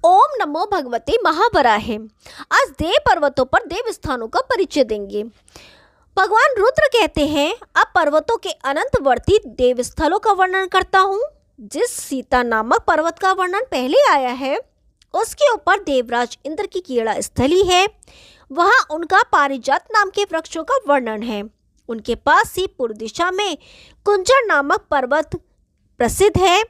ओम नमो भगवते महावराहे। आज देव पर्वतों पर देव स्थानों का परिचय देंगे। भगवान रुद्र कहते हैं, अब पर्वतों के अनंतवर्ती देव स्थलों का वर्णन करता हूँ। जिस सीता नामक पर्वत का वर्णन पहले आया है, उसके ऊपर देवराज इंद्र की क्रीड़ा स्थली है। वहाँ उनका पारिजात नाम के वृक्षों का वर्णन है। उनके पास ही पूर्व दिशा में कुंजर नामक पर्वत प्रसिद्ध है,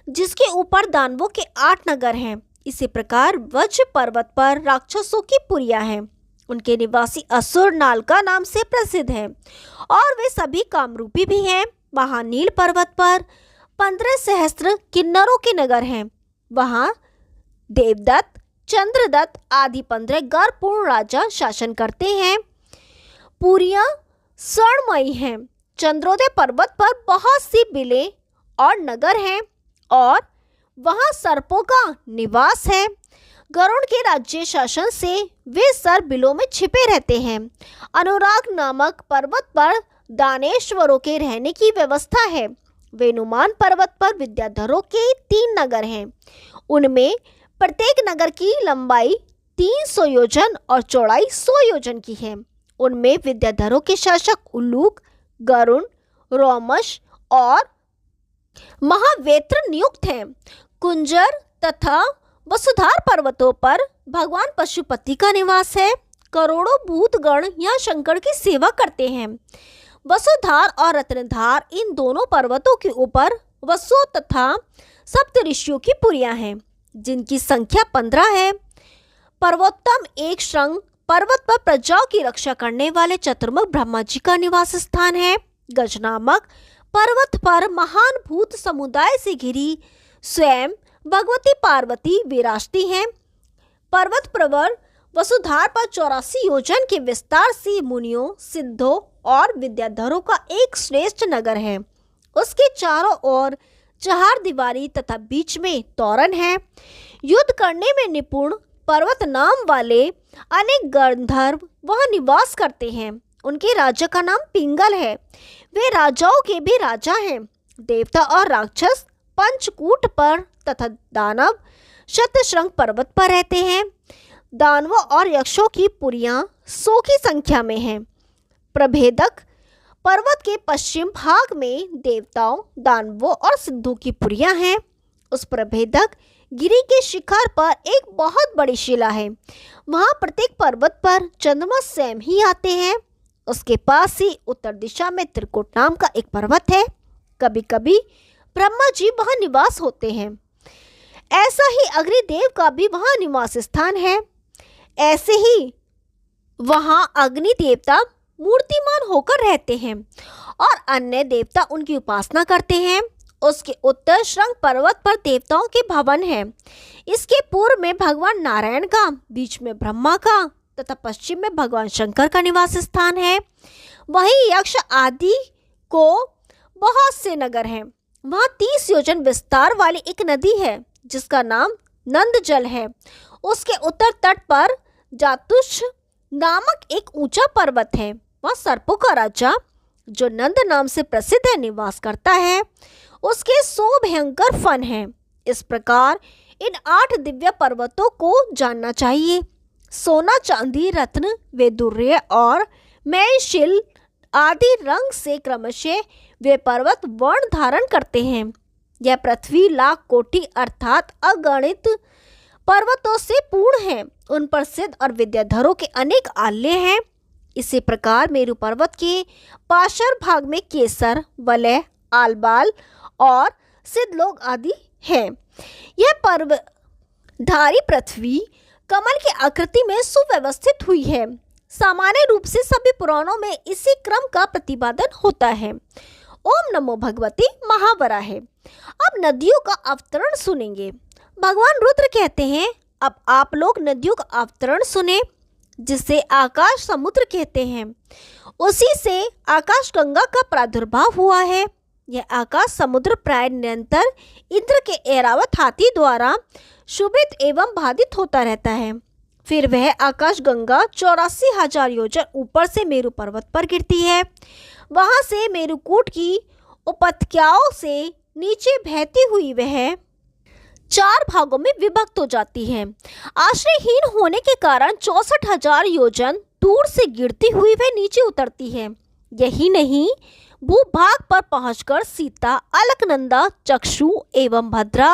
जिसके ऊपर दानवों के 8 नगर हैं। इसी प्रकार वज्र पर्वत पर राक्षसों की पुरियां हैं। उनके निवासी असुर नालका नाम से प्रसिद्ध हैं और वे सभी कामरूपी भी हैं। महानील पर्वत पर 15 सहस्त्र किन्नरों के नगर हैं। वहाँ देवदत्त, चंद्रदत्त आदि 15 गर्वपूर्ण राजा शासन करते हैं। पुरियां स्वर्णमयी हैं। चंद्रोदय पर्वत पर बहुत सी बिलें और नगर हैं और वहाँ सर्पों का निवास है। गरुड़ के राज्य शासन से वे सर्प बिलों में छिपे रहते हैं। अनुराग नामक पर्वत पर दानेश्वरों के रहने की व्यवस्था है। वेनुमान पर्वत पर विद्याधरों के 3 नगर हैं। उनमें प्रत्येक नगर की लंबाई 300 योजन और चौड़ाई 100 योजन की है। उनमें विद्याधरों के शासक उल्लूक, गरुण, रोमश और महावेत्र नियुक्त हैं। कुंजर तथा वसुधार पर्वतों पर भगवान पशुपति का निवास है। करोड़ों भूतगण यहाँ शंकर की सेवा करते हैं। वसुधार और रत्नधार इन दोनों पर्वतों के ऊपर वसु तथा सप्तऋषियों की पुरियां हैं, जिनकी संख्या 15 है। पर्वोत्तम एक श्रृंग पर्वत पर प्रजाओं की रक्षा करने वाले चतुर्मुख ब्रह्मा जी का निवास स्थान है। गज नामक पर्वत पर महान भूत समुदाय से घिरी स्वयं भगवती पार्वती विराजती हैं। पर्वत प्रवर वसुधार पर 84 योजन के विस्तार से मुनियों, सिद्धों और विद्याधरों का एक श्रेष्ठ नगर है। उसके चारों ओर चहारदीवारी तथा बीच में तोरण है। युद्ध करने में निपुण पर्वत नाम वाले अनेक गंधर्व वहाँ निवास करते हैं। उनके राजा का नाम पिंगल है। वे राजाओं के भी राजा हैं। देवता और राक्षस पंचकूट पर तथा दानव शतशृंग पर्वत पर रहते हैं। दानवों और यक्षों की पुरियां 100 की संख्या में हैं। प्रभेदक पर्वत के पश्चिम भाग में देवताओं, दानवों और सिद्धों की पुरियां हैं। उस प्रभेदक गिरी के शिखर पर एक बहुत बड़ी शिला है। वहाँ प्रत्येक पर्वत पर चंद्रमा स्वयं ही आते हैं। उसके पास ही उत्तर दिशा में त्रिकुट नाम का एक पर्वत है। कभी कभी ब्रह्मा जी वहाँ निवास होते हैं। ऐसा ही अग्निदेव का भी वहाँ निवास स्थान है। ऐसे ही वहाँ अग्नि देवता मूर्तिमान होकर रहते हैं और अन्य देवता उनकी उपासना करते हैं। उसके उत्तर श्रृंग पर्वत पर देवताओं के भवन है। इसके पूर्व में भगवान नारायण का, बीच में ब्रह्मा का तथा पश्चिम में भगवान शंकर का निवास स्थान है। वहीं यक्ष आदि को बहुत से नगर हैं। वहाँ 30 योजन विस्तार वाली एक नदी है, जिसका नाम नंद जल है। उसके उत्तर तट पर जातुष नामक एक ऊंचा पर्वत है। वहाँ सर्पों का राजा, जो नंद नाम से प्रसिद्ध है, निवास करता है। उसके 100 भयंकर फन हैं। इस प्रकार इन 8 दिव्य पर्वतों को जानना चाहिए। सोना, चांदी, रत्न, वैदुर्य और मैशिल आदि रंग से क्रमशः वे पर्वत वर्ण धारण करते हैं। यह पृथ्वी लाख कोटि अर्थात अगणित पर्वतों से पूर्ण है। उन पर सिद्ध और विद्याधरों के अनेक आल्य हैं। इसी प्रकार मेरु पर्वत के पार्श्व भाग में केसर, वलय, आलबाल और सिद्ध लोग आदि हैं। यह पर्वतधारी पृथ्वी कमल की आकृति में सुव्यवस्थित हुई है। सामान्य रूप से सभी पुराणों में इसी क्रम का प्रतिपादन होता है। ओम नमो भगवते महावराहे। अब नदियों का अवतरण सुनेंगे। भगवान रुद्र कहते हैं, अब आप लोग नदियों का अवतरण सुने, जिसे आकाश समुद्र कहते हैं। उसी से आकाश गंगा का प्रादुर्भाव हुआ है। यह आकाश समुद्र प्राय निरंतर इंद्र के ऐरावत हाथी द्वारा शुभित एवं बाधित होता रहता है। फिर वह आकाश गंगा 84,000 योजन ऊपर से मेरु पर्वत पर गिरती है। वहां से मेरुकूट की उपत्यकाओं से नीचे बहती हुई वह 4 भागों में विभक्त हो जाती है। आश्रयहीन होने के कारण 64,000 योजन दूर से गिरती हुई वह नीचे उतरती है। यही नहीं, भूभाग पर पहुंचकर सीता, अलकनंदा, चक्षु एवं भद्रा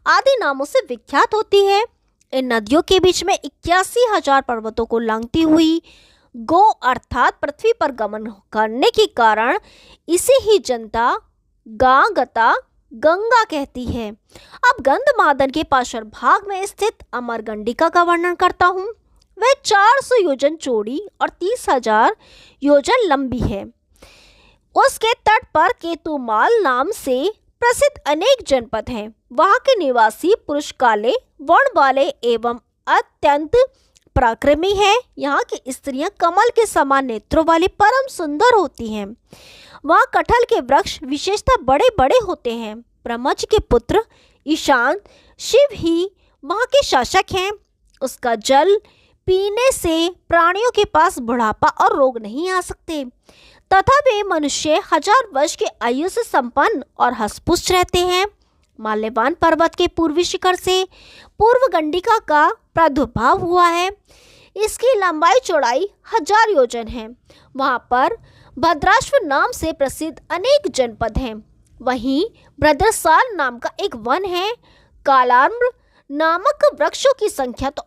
आदि नामों से विख्यात होती है। इन नदियों के बीच में 81,000 पर्वतों को लांघती हुई गो अर्थात पृथ्वी पर गमन करने के कारण इसे ही जनता गांगता गंगा कहती है। अब गंधमादन के पार्श्व भाग में स्थित अमरगंडिका का वर्णन करता हूँ। वह 400 योजन चौड़ी और 30,000 योजन लंबी है। उसके तट पर केतुमाल नाम से प्रसिद्ध अनेक जनपद हैं। वहाँ के निवासी पुरुष काले वर्ण वाले एवं अत्यंत पराक्रमी है। यहाँ की स्त्रियां कमल के समान नेत्रों वाली परम सुंदर होती हैं। वहाँ कटहल के वृक्ष विशेषतः बड़े बड़े होते हैं। ब्रह्मा जी के पुत्र ईशान शिव ही वहाँ के शासक हैं। उसका जल पीने से प्राणियों के पास बुढ़ापा और रोग नहीं आ सकते तथा वे मनुष्य 1000 वर्ष की आयु से संपन्न और हष्टपुष्ट रहते हैं। माल्यवान पर्वत के पूर्वी शिखर से पूर्व गंडिका का प्रादुर्भाव हुआ है। इसकी लंबाई चौड़ाई 1000 योजन है। वहाँ पर भद्राश्व नाम से प्रसिद्ध अनेक जनपद हैं। वहीं भद्रसाल नाम का एक वन है। कालाम्र नामक वृक्षों की संख्या तो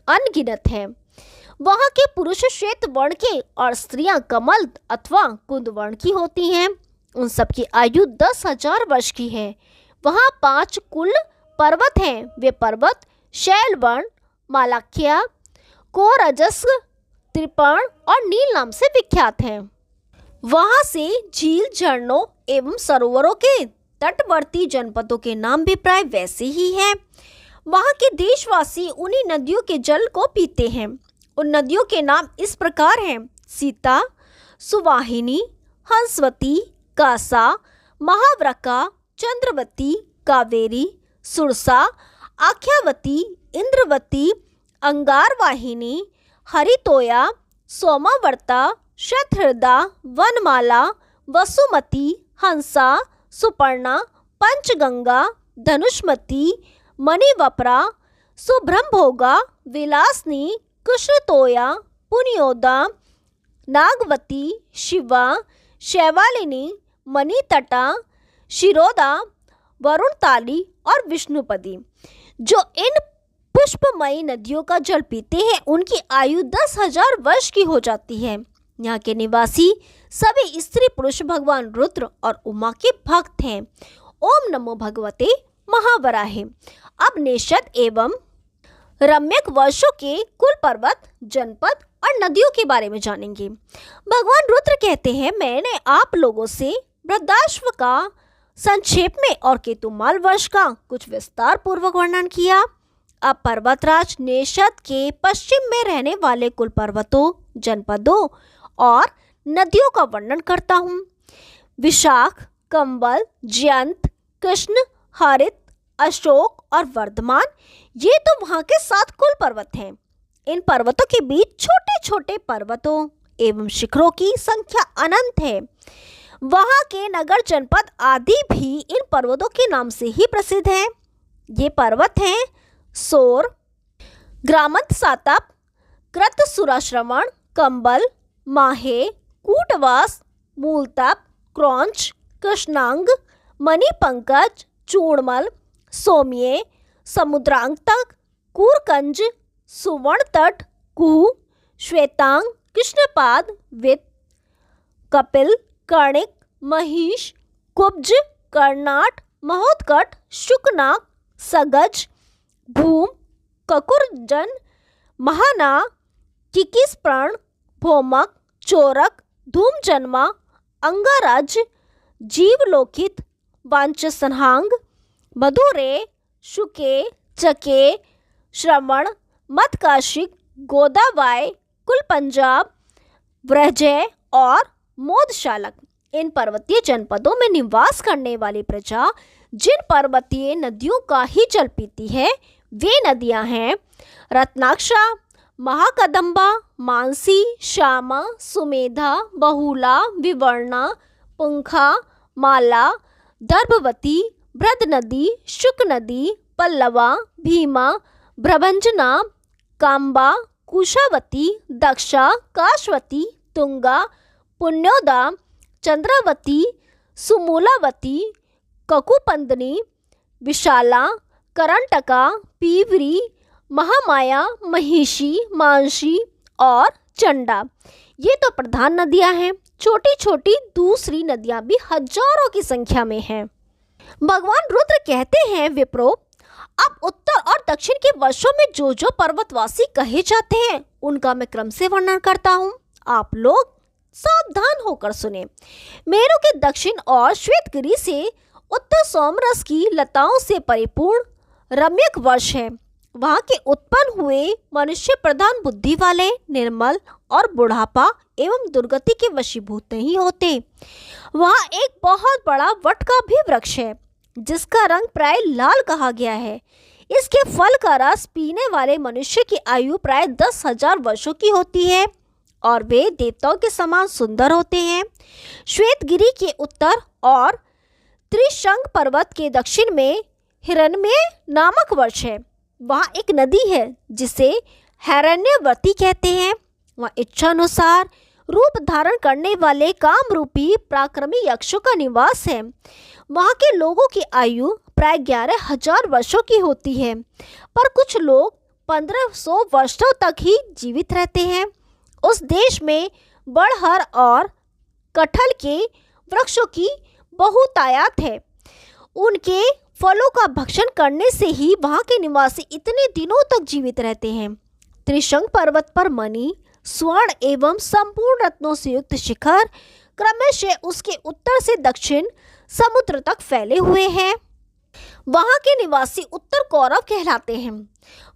अनगिनत है। वहाँ के पुरुष श्वेत वर्ण के और स्त्रियां कमल अथवा कुंद वर्ण की होती हैं। उन सब की आयु 10,000 वर्ष की है। वहाँ 5 कुल पर्वत हैं। वे पर्वत शैलवर्ण, मालाख्या, कोरजस, त्रिपर्ण और नील नाम से विख्यात हैं। वहाँ से झील, झरनों एवं सरोवरों के तटवर्ती जनपदों के नाम भी प्राय वैसे ही हैं। वहाँ के देशवासी उन्हीं नदियों के जल को पीते हैं। उन नदियों के नाम इस प्रकार हैं: सीता, सुवाहिनी, हंसवती, कासा, महाव्रका, चंद्रवती, कावेरी, सुरसा, आख्यावती, इंद्रवती, अंगारवाहिनी, हरितोया, सोमावर्ता, शतहृदा, वनमाला, वसुमती, हंसा, सुपर्णा, पंचगंगा, धनुष्मती, मणिवपरा, सुब्रह्मभोगा, विलासनी, कृष्णतोया, पुण्योदा, नागवती, शिवा, शैवालिनी, मणितटा, शिरोदा, वरुणताली और विष्णुपदी। जो इन पुष्पमयी नदियों का जल पीते हैं उनकी आयु 10,000 वर्ष की हो जाती है। यहाँ के निवासी सभी स्त्री पुरुष भगवान रुद्र और उमा के भक्त हैं। ओम नमो भगवते महावराहे। अब निषद एवं रम्यक वर्षों के कुल पर्वत, जनपद और नदियों के बारे में जानेंगे। भगवान रुद्र कहते हैं, मैंने आप लोगों से बृहदाश्व का संक्षेप में और केतुमाल वर्ष का कुछ विस्तार पूर्वक वर्णन किया। अब पर्वतराज निषद के पश्चिम में रहने वाले कुल पर्वतों, जनपदों और नदियों का वर्णन करता हूँ। विशाख, कंबल, जयंत, कृष्ण, हरित, अशोक और वर्धमान, ये तो वहाँ के 7 कुल पर्वत हैं। इन पर्वतों के बीच छोटे छोटे पर्वतों एवं शिखरों की संख्या अनंत है। वहाँ के नगर, जनपद आदि भी इन पर्वतों के नाम से ही प्रसिद्ध हैं। ये पर्वत हैं सोर, ग्रामंत सातप, कृतसुराश्रवण, कंबल, माहे, कूटवास, मूलतप, क्रौंच, कृष्णांग, मणिपंकज, चूड़मल, सोम्ये, समुद्रांतक, कूरकंज, सुवर्ण तट, कुह, श्वेतांग, कृष्णपाद, वित, कपिल, कर्णिक, महिष, कुब्ज, कर्नाट, महोत्कट, शुकनाग, सगज, भूम, ककुरजन, महाना, किकिस्प्रण, भोमक, चोरक, धूमजन्मा, अंगाराज, जीवलोकित, वांचसनहांग, मधुरे, शुके, चके, श्रवण, मधकाशिक, गोदावाय, कुल पंजाब, व्रजय और मोदशालक। इन पर्वतीय जनपदों में निवास करने वाली प्रजा जिन पर्वतीय नदियों का ही जल पीती है वे नदियां हैं रत्नाक्षा, महाकदंबा, मानसी, श्यामा, सुमेधा, बहुला, विवर्णा, पुंखा, माला, दर्भवती, बृहद नदी, शुक नदी, पल्लवा, भीमा, प्रभंजना, काम्बा, कुशावती, दक्षा, काशवती, तुंगा, पुण्योदा, चंद्रावती, सुमूलावती, ककुपंदनी, विशाला, करंटका, पीवरी, महामाया, महिषी, मानसी और चंडा। ये तो प्रधान नदियां हैं। छोटी छोटी दूसरी नदियां भी हजारों की संख्या में हैं। भगवान रुद्र कहते हैं, विप्रो, अब उत्तर और दक्षिण के वर्षों में जो जो पर्वतवासी कहे जाते हैं उनका मैं क्रम से वर्णन करता हूँ। आप लोग सावधान होकर सुने। मेरु के दक्षिण और श्वेतगिरी से उत्तर सोमरस की लताओं से परिपूर्ण रम्यक वर्ष है। वहाँ के उत्पन्न हुए मनुष्य प्रधान बुद्धि वाले, निर्मल और बुढ़ापा एवं दुर्गति के वशीभूत नहीं होते। वहाँ एक बहुत बड़ा वट का भी वृक्ष है जिसका रंग प्राय लाल कहा गया है। इसके फल का रस पीने वाले मनुष्य की आयु प्राय 10,000 वर्षों की होती है और वे देवताओं के समान सुंदर होते हैं। श्वेतगिरी के उत्तर और त्रिशंक पर्वत के दक्षिण में हिरण्मय नामक वृक्ष है। वहाँ एक नदी है जिसे हिरण्यवती कहते हैं। वहाँ इच्छानुसार रूप धारण करने वाले काम रूपी पराक्रमी यक्षों का निवास है। वहाँ के लोगों की आयु प्राय 11,000 वर्षों की होती है, पर कुछ लोग 1500 वर्षों तक ही जीवित रहते हैं। उस देश में बड़हर और कटहल के वृक्षों की बहुतायत है। उनके फलों का भक्षण करने से ही वहाँ के निवासी इतने दिनों तक जीवित रहते हैं। त्रिशंक पर्वत पर मणि, स्वर्ण एवं संपूर्ण रत्नों से युक्त शिखर क्रमशः उसके उत्तर से दक्षिण समुद्र तक फैले हुए हैं। वहाँ के निवासी उत्तर कौरव कहलाते हैं।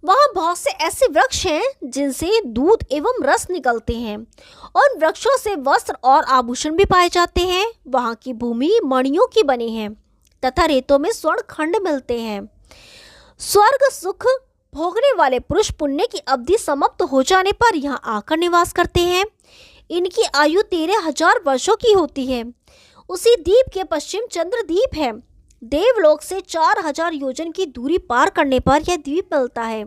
वहाँ बहुत से ऐसे वृक्ष हैं जिनसे दूध एवं रस निकलते हैं। उन वृक्षों से वस्त्र और आभूषण भी पाए जाते हैं। वहाँ की भूमि मणियों की बनी है तथा रेतों में स्वर्ण खंड मिलते हैं। स्वर्ग सुख भोगने वाले पुरुष पुण्य की अवधि समाप्त हो जाने पर यहाँ आकर निवास करते हैं। इनकी आयु 13,000 वर्षों की होती है। उसी द्वीप के पश्चिम चंद्रद्वीप है। देवलोक से 4,000 योजन की दूरी पार करने पर यह द्वीप मिलता है।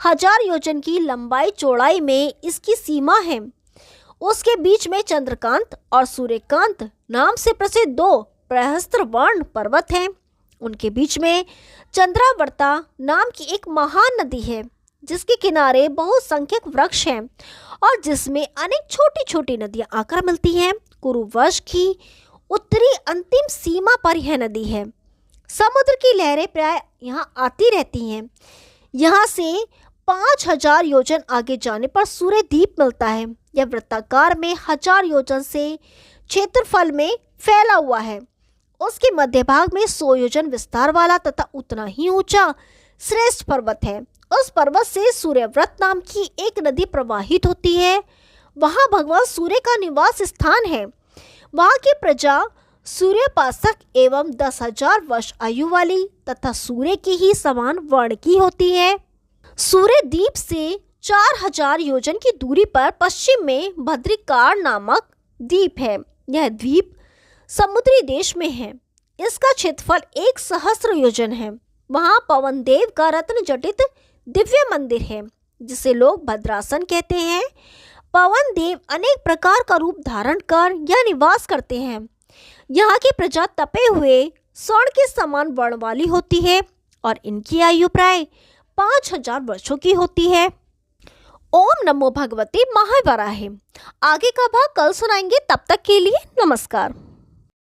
1,000 योजन की लंबाई चौड़ाई में इसकी सीमा है। उसके बीच में चंद्रकांत और सूर्यकांत नाम से प्रसिद्ध 2 प्रहस्त्रवर्ण पर्वत हैं। उनके बीच में चंद्रावर्ता नाम की एक महान नदी है जिसके किनारे बहुत संख्यक वृक्ष हैं और जिसमें अनेक छोटी छोटी नदियां आकर मिलती हैं। कुरुवंश की उत्तरी अंतिम सीमा पर यह नदी है। समुद्र की लहरें प्राय यहाँ आती रहती हैं। यहाँ से 5,000 योजन आगे जाने पर सूर्य द्वीप मिलता है। यह वृत्ताकार में 1,000 योजन से क्षेत्रफल में फैला हुआ है। उसके मध्य भाग में 100 योजन विस्तार वाला तथा उतना ही ऊंचा श्रेष्ठ पर्वत है। उस पर्वत से सूर्यव्रत नाम की एक नदी प्रवाहित होती है। वहाँ भगवान सूर्य का निवास स्थान है। वहाँ की प्रजा सूर्योपासक एवं 10,000 वर्ष आयु वाली तथा सूर्य की ही समान वर्ण की होती है। सूर्य द्वीप से 4,000 योजन की दूरी पर पश्चिम में भद्रिकार नामक द्वीप है। यह द्वीप समुद्री देश में है। इसका क्षेत्रफल 1,000 योजन है। वहाँ पवन देव का रत्न जटित दिव्य मंदिर है जिसे लोग भद्रासन कहते हैं। पवन देव अनेक प्रकार का रूप धारण कर यह निवास करते हैं। यहाँ की प्रजा तपे हुए स्वर्ण के समान वर्ण वाली होती है और इनकी आयु प्राय 5,000 वर्षों की होती है। ओम नमो भगवते महावराहे। आगे का भाग कल सुनाएंगे। तब तक के लिए नमस्कार।